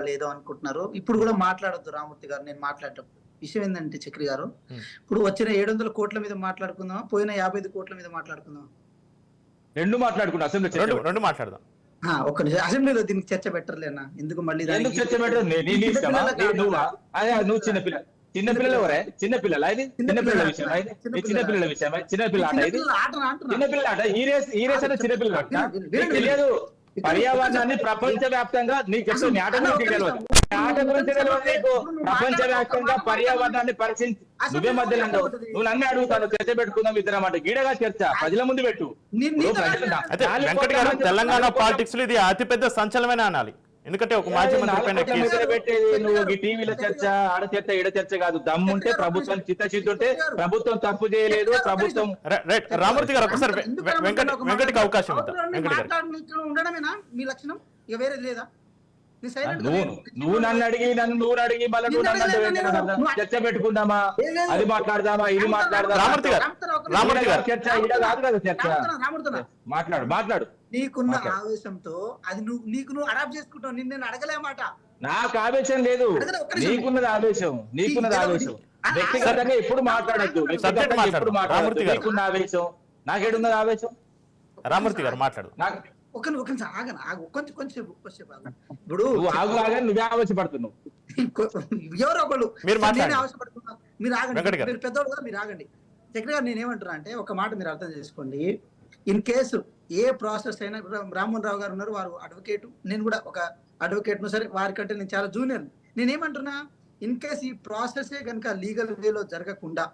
లేదో అనుకుంటున్నారు. ఇప్పుడు కూడా మాట్లాడొద్దు రామూర్తి గారు. నేను మాట్లాడేటప్పుడు విషయం ఏంటంటే చక్రి గారు, ఇప్పుడు వచ్చిన 700 కోట్ల మీద మాట్లాడుకుందాం, పోయిన 55 కోట్ల మీద మాట్లాడుకుందాం. రెండు మాట్లాడుకుంటాం అసెంబ్లీ రెండు మాట్లాడదాం. ఒక్క నిమిషం, అసెంబ్లీలో దీనికి చర్చ పెట్టర్లేనా? ఎందుకు మళ్ళీ ఎందుకు చర్చ పెట్టరు? నువ్వు చిన్నపిల్లలు ఎవరే? చిన్నపిల్లల ఇది చిన్నపిల్లల విషయం, చిన్నపిల్లల విషయం, చిన్నపిల్ల ఆట ఇది, చిన్నపిల్ల ఆట. ఈ రేస్ అంటే చిన్నపిల్లల ఆట తెలియదు. పర్యావరణాన్ని ప్రపంచ వ్యాప్తంగా నీకు చెప్తాను, ఆట గురించి తెలియదు, ఆట గురించి తెలియదు నీకు. ప్రపంచ వ్యాప్తంగా పర్యావరణాన్ని పరిశీలించి నువ్వే మధ్యలో అంటావు. నువ్వు నన్ను అడుగుతాను, చర్చ పెట్టుకుందాం ఇద్దరం అంటే. గీడగా చర్చ ప్రజల ముందు పెట్టు. వెంకట్ గారు, తెలంగాణ పాలిటిక్స్ లో ఇది అతిపెద్ద సంచలనమైన అనాలి. ఎందుకంటే ఒక మాజీ మంత్రి పెట్టేది నువ్వు టీవీలో చర్చ, ఆడ చర్చ, ఈడ చర్చ కాదు. దమ్ముంటే ప్రభుత్వం చిత్తశుద్ధి ఉంటే, ప్రభుత్వం తప్పు చేయలేదు, ప్రభుత్వం. రామూర్తి గారు ఒకసారి వెంకటకి అవకాశం ఉండడమేనా మీ లక్షణం? ఇక వేరేది లేదా? నువ్వు నన్ను అడిగి మళ్ళీ నువ్వు నన్ను చర్చ పెట్టుకుందామా, అది మాట్లాడదామా, ఇది మాట్లాడదామా, చర్చ ఈడ కాదు కదా చర్చ. మాట్లాడు. నీకున్న ఆవేశంతో అది నువ్వు అడాప్ట్ చేసుకుంటావు. నేను అడగలేమాట. నాకు ఆవేశం లేదు, నీకున్నది ఆవేశం. వ్యక్తిగతంగా ఎప్పుడు మాట్లాడద్దు, ఎప్పుడు మాట్లాడద్దు. నీకున్న ఆవేశం, నాకేడున్నది ఆవేశం? రామూర్తి గారు మాట్లాడు. కొంచెం ఇప్పుడు నువ్వే ఆవేశపడుతున్నావు. ఎవరో ఒకళ్ళు మీరు ఆవేశపడుతున్నా. మీరు ఆగండి, మీరు పెద్దోళ్ళు కదా, మీరు ఆగండి. చక్రి గారు, నేనేమంటున్నా అంటే ఒక మాట మీరు అర్థం చేసుకోండి. ఇన్ కేసు ఏ ప్రాసెస్ అయినా, రామ్మోహన్ రావు గారు ఉన్నారు, వారు అడ్వకేట్, నేను కూడా ఒక అడ్వకేట్. సరే, వారికంటే నేను చాలా జూనియర్. నేనేమంటున్నా, ఇన్ కేసు ఈ ప్రాసెస్ కనుక లీగల్ వేలో జరగకుండా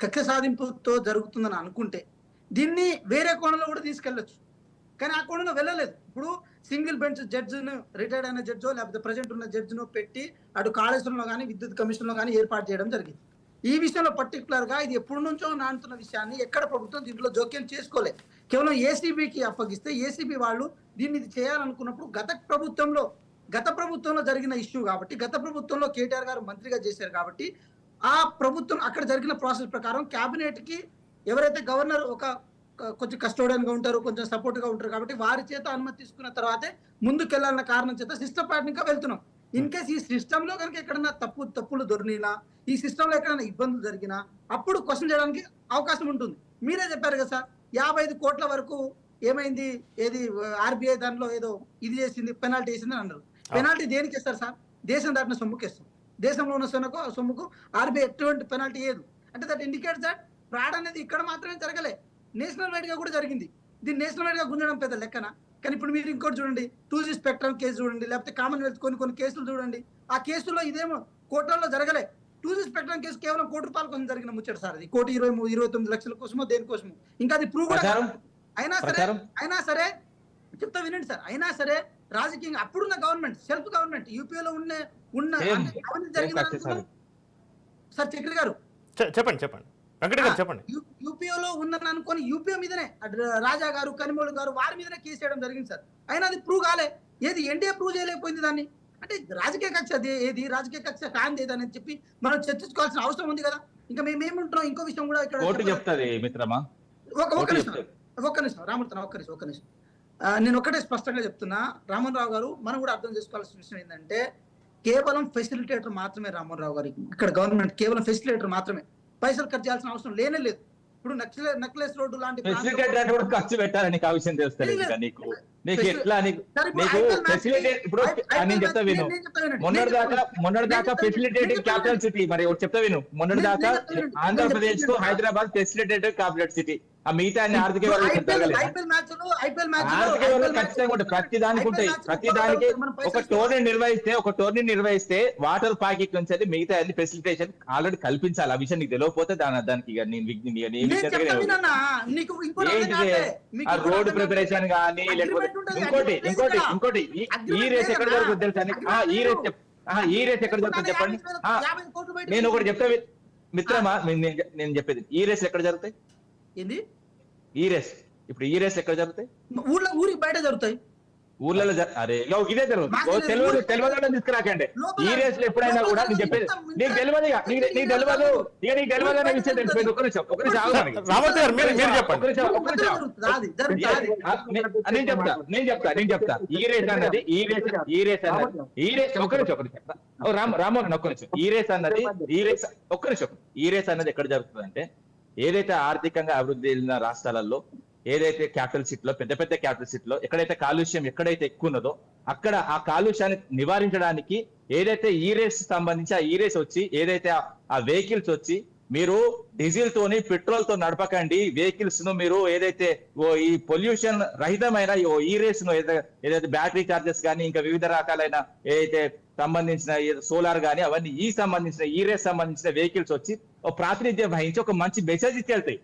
కక్ష సాధింపుతో జరుగుతుందని అనుకుంటే దీన్ని వేరే కోణంలో కూడా తీసుకెళ్లొచ్చు. కానీ ఆ కోణంలో వెళ్ళలేదు. ఇప్పుడు సింగిల్ బెంచ్ జడ్జిను, రిటైర్డ్ అయిన జడ్జో లేకపోతే ప్రజెంట్ ఉన్న జడ్జిను పెట్టి అటు కాళేశ్వరంలో కానీ విద్యుత్ కమిషన్ లో కానీ ఏర్పాటు చేయడం జరిగింది. ఈ విషయంలో పర్టికులర్ గా ఇది ఎప్పటి నుంచో నానుతున్న విషయాన్ని ఎక్కడ ప్రభుత్వం దీంట్లో జోక్యం చేసుకోలేదు. కేవలం ఏసీబీకి అప్పగిస్తే ఏసీబీ వాళ్ళు దీన్ని చేయాలనుకున్నప్పుడు గత ప్రభుత్వంలో జరిగిన ఇష్యూ కాబట్టి, గత ప్రభుత్వంలో కేటీఆర్ గారు మంత్రిగా చేశారు కాబట్టి, ఆ ప్రభుత్వం అక్కడ జరిగిన ప్రాసెస్ ప్రకారం కేబినెట్ కి ఎవరైతే గవర్నర్ కొంచెం కస్టోడియన్ గా ఉంటారు, కొంచెం సపోర్ట్ గా ఉంటారు కాబట్టి వారి చేత అనుమతి తీసుకున్న తర్వాతే ముందుకెళ్లాలన్న కారణం చేత సిస్టమాటిక్ గా వెళ్తున్నాం. ఇన్ కేస్ ఈ సిస్టమ్ లో కనుక ఎక్కడైనా తప్పులు దొరికినా, ఈ సిస్టమ్ లో ఎక్కడైనా ఇబ్బందులు జరిగినా అప్పుడు క్వశ్చన్ చేయడానికి అవకాశం ఉంటుంది. మీరే చెప్పారు కదా సార్, 55 కోట్ల వరకు ఏమైంది, ఏది ఆర్బీఐ దాంట్లో ఏదో ఇది చేసింది, పెనాల్టీ వేసింది అని అన్నారు. పెనాల్టీ దేనికి ఇస్తారు సార్? దేశం దాటిన సొమ్ముకి ఇస్తాం. దేశంలో ఉన్న సొమ్ముకు ఆర్బీఐ ఎటువంటి పెనాల్టీ ఏదు అంటే దట్ ఇండికేట్స్ దట్ ఫ్రాడ్ అనేది ఇక్కడ మాత్రమే జరగలే, నేషనల్ వైడ్ గా కూడా జరిగింది. దీన్ని నేషనల్ వైడ్ గా గుంజడం పెద్ద లెక్కన. కానీ ఇప్పుడు మీరు ఇంకోటి చూడండి, 2G స్పెక్ట్రమ్ కేసు చూడండి, లేకపోతే కామన్వెల్త్ కొన్ని కేసులు చూడండి. ఆ కేసులో ఇదేమో కోట్లలో జరగలే. 2G స్పెక్ట్రమ్ కేసు కేవలం ₹1 కోటి కోసం జరిగిన ముచ్చట సార్. అది 1,29 లక్షల కోసమో దేనికోసమో, ఇంకా అది ప్రూవ్ కూడా. అయినా సరే చెప్తా వినండి సార్, అయినా సరే రాజకీయంగా అప్పుడున్న గవర్నమెంట్, సెల్ఫ్ గవర్నమెంట్, యూపీలో ఉన్న జరిగింది సార్. చక్రి గారు చెప్పండి. యూపీలో ఉందని అనుకొని యూపీఓ మీదనే రాజా గారు, కనిమోళు గారు వారి మీదనే కేసు చేయడం జరిగింది సార్. అయినా అది ప్రూవ్ కాలే. ఏది ఎన్డీఏ ప్రూవ్ చేయలేకపోయింది దాన్ని. అంటే రాజకీయ కక్ష రాజకీయ కక్ష కాంతి ఏదని చెప్పి మనం చర్చించుకోవాల్సిన అవసరం ఉంది కదా. ఇంకా మేమేమంటున్నాం, ఇంకో విషయం కూడా ఇక్కడ ఒక్క నిమిషం రామూర్తి, ఒక్క నిమిషం. నేను ఒకటే స్పష్టంగా చెప్తున్నా, రామ్మోహన్ రావు గారు, మనం కూడా అర్థం చేసుకోవాల్సిన విషయం ఏంటంటే కేవలం ఫెసిలిటేటర్ మాత్రమే రామ్మోహన్ రావు గారికి. ఇక్కడ గవర్నమెంట్ కేవలం ఫెసిలిటేటర్ మాత్రమే, పైసలు ఖర్చు చేయాల్సిన అవసరం లేదు. ఇప్పుడు నక్లెస్ రోడ్డు లాంటి ఖర్చు పెట్టాలని నీకు ఆ విషయం తెలుస్తుంది. మొన్నటిదాకా ఫెసిలిటేటింగ్ క్యాపిటల్ సిటీ, మరి చెప్తా విను. మొన్నటిదాకా ఆంధ్రప్రదేశ్ కు హైదరాబాద్ ఫెసిలిటేటివ్ క్యాపిటల్ సిటీ. ఆ మిగతా ఆర్థిక ఖచ్చితంగా ఉంటాయి, ప్రతి దానికి ఉంటాయి. ప్రతి దానికి ఒక టోర్నీ నిర్వహిస్తే వాటర్ ప్యాకెట్ నుంచి మిగతా అన్ని ఫెసిలిటేషన్ ఆల్రెడీ కల్పించాలి. ఆ విషయం నీకు తెలియకపోతే దానికి రోడ్ ప్రిపరేషన్ కానీ, లేకపోతే ఇంకోటి ఈ రేస్ ఎక్కడ దొరుకుతుంది తెలుసా? ఈ రేస్ ఎక్కడ దొరుకుతుంది చెప్పండి. నేను ఒకటి చెప్తా మిత్రమా, నేను చెప్పేది, ఈ రేస్ ఎక్కడ జరుగుతాయి? ఏంది ఈ రేస్? ఇప్పుడు ఈ రేస్ ఎక్కడ జరుగుతాయి? ఊరికి బయట జరుగుతాయి. ఊర్లలో అరే ఇగో ఇదే తెలియదు తీసుకురాకండి. ఈ రేస్ లో ఎప్పుడైనా కూడా నేను చెప్పేది నీకు తెలియదు ఇక నీకు తెలియదు నీకు తెలియదు అనే విషయం తెలిసిపోయింది. ఒక నిమిషం రామూర్తి గారు మీరు చెప్పండి. నేను చెప్తా ఈ రేస్ అన్నది రామోహన్ ఒక్క నిమిషం ఈ రేస్ అన్నది ఎక్కడ జరుగుతుంది అంటే ఏదైతే ఆర్థికంగా అభివృద్ధి చెందిన రాష్ట్రాలలో ఏదైతే క్యాపిటల్ సిటీ లో పెద్ద పెద్ద క్యాపిటల్ సిటీ లో ఎక్కడైతే కాలుష్యం ఎక్కడైతే ఎక్కువ ఉన్నదో అక్కడ ఆ కాలుష్యాన్ని నివారించడానికి ఏదైతే ఈ రేస్ సంబంధించి ఆ ఈ రేస్ వచ్చి ఏదైతే ఆ వెహికల్స్ వచ్చి మీరు డీజిల్ తోని పెట్రోల్ తో నడపకండి వెహికల్స్ ను మీరు ఏదైతే ఈ పొల్యూషన్ రహితమైన ఈ రేస్ ను ఏదైతే బ్యాటరీ చార్జెస్ కానీ ఇంకా వివిధ రకాలైన ఏదైతే సంబంధించిన సోలార్ కానీ అవన్నీ సంబంధించిన ఈ రేస్ సంబంధించిన వెహికల్స్ వచ్చి ప్రాతినిధ్యం వహించి ఒక మంచి మెసేజ్ ఇచ్చి వెళ్తాయి.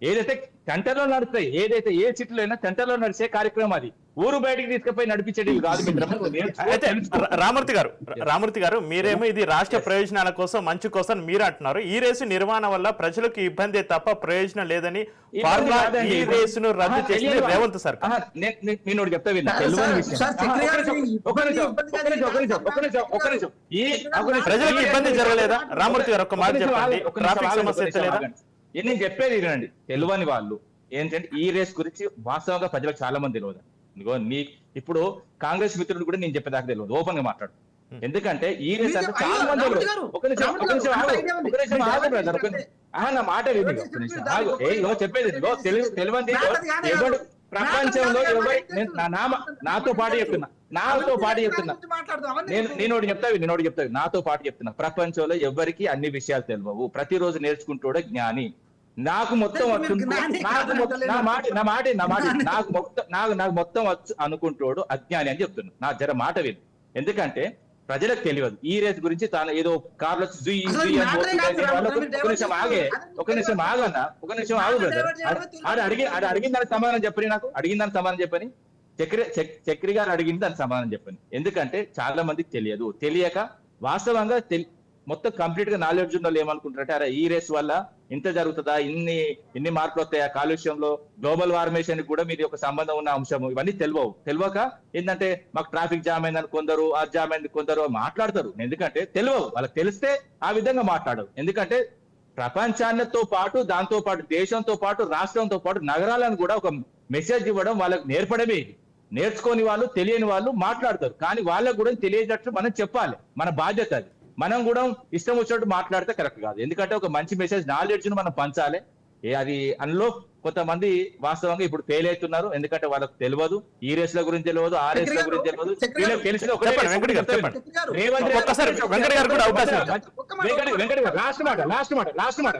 ఏదైతే సెంటర్లో నడుస్తాయి ఏదైతే ఏ సిటీలో అయినా సెంటర్లో నడిచే కార్యక్రమం అది ఊరు బయటికి తీసుకుపోయి నడిపించేది కాదు మిత్రమా. అయితే రామూర్తి గారు మీరేమో ఇది రాష్ట్ర ప్రయోజనాల కోసం మంచి కోసం మీరు అంటున్నారు. ఈ రేసు నిర్వహణ వల్ల ప్రజలకు ఇబ్బంది తప్ప ప్రయోజనం లేదని ఈ రేసును రద్దు చేసింది రేవంత్ సర్కార్. నేను చెప్తా ప్రజలకు ఇబ్బంది జరగలేదా రామూర్తి గారు? ఒక మాట చెప్పండి. ట్రాఫిక్ సమస్య లేదా? నేను చెప్పేది వినండి. తెలియని వాళ్ళు ఏంటంటే ఈ రేస్ గురించి వాస్తవంగా ప్రజలకు చాలా మంది తెలియదు. ఇప్పుడు కాంగ్రెస్ మిత్రుడు కూడా నేను చెప్పేదాకా తెలియదు, ఓపెన్ గా మాట్లాడు. ఎందుకంటే ఈ రేస్ అంటే చాలా మంది నా మాట విని చెప్పేది తెలియంది ఎవడు ప్రపంచంలో ఎవరి నాతో పాటు చెప్తున్నా నేను చెప్తా నాతో పాటు చెప్తున్నా ప్రపంచంలో ఎవరికి అన్ని విషయాలు తెలియవు. ప్రతిరోజు నేర్చుకుంటాడు జ్ఞాని. నాకు మొత్తం నాకు మొత్తం వచ్చు అనుకుంటాడు అజ్ఞాని అని చెప్తున్నా. నా జర మాట విని. ఎందుకంటే ప్రజలకు తెలియదు ఈ రేస్ గురించి. తాను ఏదో కార్లో ఒక నిమిషం ఆగు బ్రదర్. అడిగిన దానికి సమాధానం చెప్పని నాకు అడిగిన దానికి సమాధానం చెప్పని చక్రి గారు అడిగింది దానికి సమాధానం చెప్పండి. ఎందుకంటే చాలా మందికి తెలియదు. తెలియక వాస్తవంగా మొత్తం కంప్లీట్ గా నాలెడ్జ్ ఉన్న వాళ్ళు ఏమనుకుంటారంటే అరే ఈ రేస్ వల్ల ఇంత జరుగుతుందా, ఇన్ని మార్పులు వస్తాయా కాలుష్యంలో, గ్లోబల్ వార్మేషన్ కూడా మీది ఒక సంబంధం ఉన్న అంశం. ఇవన్నీ తెలియక ఏంటంటే మాకు ట్రాఫిక్ జామ్ అయిందని కొందరు, ఆ జామ్ అయింది కొందరు మాట్లాడతారు. ఎందుకంటే తెలియవు. వాళ్ళకి తెలిస్తే ఆ విధంగా మాట్లాడరు. ఎందుకంటే ప్రపంచాలతో పాటు దాంతో పాటు దేశంతో పాటు రాష్ట్రంతో పాటు నగరాలను కూడా ఒక మెసేజ్ ఇవ్వడం వాళ్ళకి నేర్పడమే. నేర్చుకోని వాళ్ళు తెలియని వాళ్ళు మాట్లాడతారు. కానీ వాళ్ళకు కూడా తెలియజేటట్టు మనం చెప్పాలి. మన బాధ్యత అది. మనం కూడా ఇష్టం వచ్చినట్టు మాట్లాడితే కరెక్ట్ కాదు. ఎందుకంటే ఒక మంచి మెసేజ్ నాలెడ్జ్ ను మనం పంచాలి. అది అందులో కొంతమంది వాస్తవంగా ఇప్పుడు ఫెయిల్ అవుతున్నారు. ఎందుకంటే వాళ్ళకి తెలియదు ఈ రేసుల గురించి తెలియదు, ఆ రేసుల గురించి తెలియదు. వీళ్ళకి తెలిసిన లాస్ట్ మాట